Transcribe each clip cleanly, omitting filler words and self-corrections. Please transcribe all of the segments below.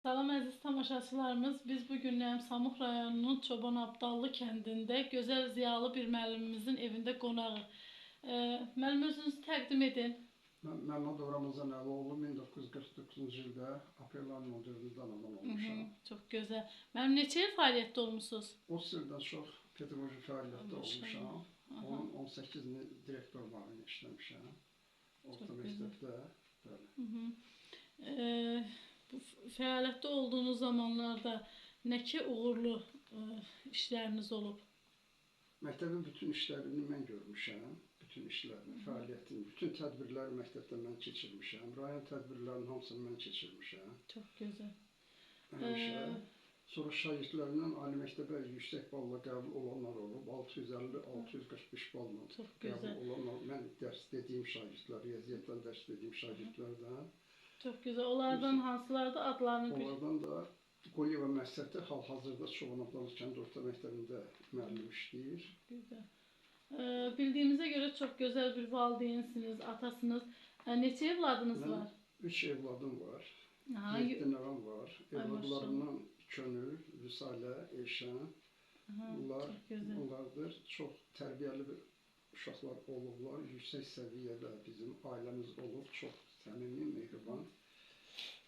Salam əziz tamaşaçılarımız, biz bugün Samux rayonunun Çoban Abdallı kəndində gözəl ziyalı bir müəllimimizin evində qonağıq. Müəllim özünüzü təqdim edin. Mən Məmmədov Ramazan Əloğlu 1949-cu ildə aprel ayının 14-də anadan olmuşam. Çox gözəl. Müəllim neçə il fəaliyyətdə olmusunuz? 30 ildən çox pedaqoji fəaliyyətdə olmuşam. Onun 18 ilini direktorluğunu işləmişəm. Orta məktəbdə. Bu fəaliyyətdə olduğunuz zamanlarda nə ki uğurlu işləriniz olub? Məktəbin bütün işlərini mən görmüşəm. Bütün işlərini, fəaliyyətini, bütün tədbirləri məktəbdə mən keçirmişəm. Rayon tədbirlərinin hamısını mən keçirmişəm. Çox gözəl. Həmişə. Sonra şagirdlərindən ali məktəbə yüksək balla qəbul olanlar olub. 650-645 balla qəbul olanlar. Mən dərs dediyim şagirdlər, riyaziyyatdan dərs dediyim şagirdlərdən. Çox gözəl. Onlardan hansılardı adlarını bir? Onlardan da Qoyeva Məsəti hal-hazırda Çoban Abdallı kəndi orta məktəbində müəllim işləyir. Gözəl. Bildiyimizə görə çox gözəl bir valideynsiniz, atasınız. Neçə evladınız var? 3 evladım var. 7 nəvəm var. Evladlarımdan Könül, Vüsalə, Elşən. Bunlardır. Çox tərbiyəli uşaqlar olublar. Yüksək səviyyədə bizim ailəmiz olub. Çox səmimi, mehriban.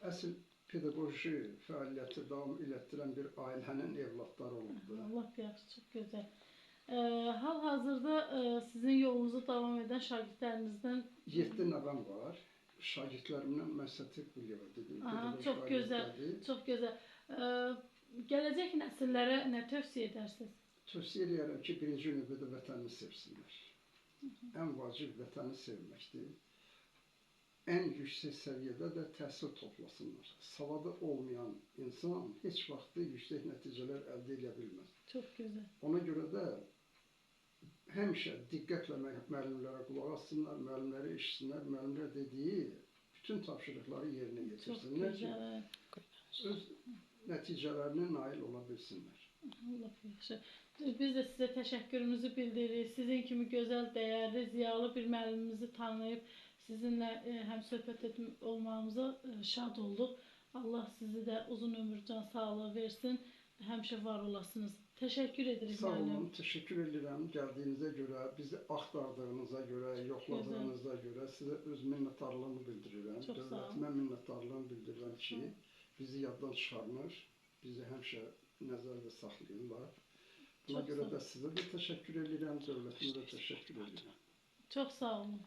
Əsl pedaqoji fəaliyyəti davam elətdirən bir ailənin evladları olubdur. Allah yaxşı, çox gözəl. Hal-hazırda sizin yolunuzu davam edən şagirdlərinizdən 7 nəvəm var. Şagirdlərimdən Məsəti Quliyeva dedim. Çox gözəl, çox gözəl. Gələcək nəsillərə nə tövsiyə edərsiniz? Tövsiyə edirəm ki, birinci növbədə vətənini sevsinlər. Ən vacib vətəni sevməkdir. Ən yüksək səviyyədə də təhsil toplasınlar. Savadı olmayan insan heç vaxt yüksək nəticələr əldə edə bilməz. Çox gözəl. Ona görə də həmişə diqqətlə müəllimlərə qulaq assınlar, müəllimləri eşitsinlər, müəllimlər dediyi bütün tapşırıqları yerinə yetirsinlər ki, öz nəticələrinə nail ola bilsinlər. Allah yaxşı. Biz də sizə təşəkkürümüzü bildiririk. Sizin kimi gözəl, dəyərli, ziyalı bir müəllimimizi tanıyıb, sizinlə həm söhbət olmağımıza şad olduq. Allah sizi də uzun ömür, can sağlığı versin. Həmişə var olasınız. Təşəkkür edirik müəllim. Sağ müəllim. olun, təşəkkür edirəm gəldiyinizə görə, bizi axtardığınıza görə, yoxladığınıza görə sizə öz minnətdarlığımı bildirirəm. Dövlətimə minnətdarlığımı bildirirəm ki, bizi yaddan çıxarmır, bizi həmişə nəzərdə saxlayırlar. Buna görə də sizə də təşəkkür edirəm, dövlətimə də təşəkkür edirəm. Çox sağ olun.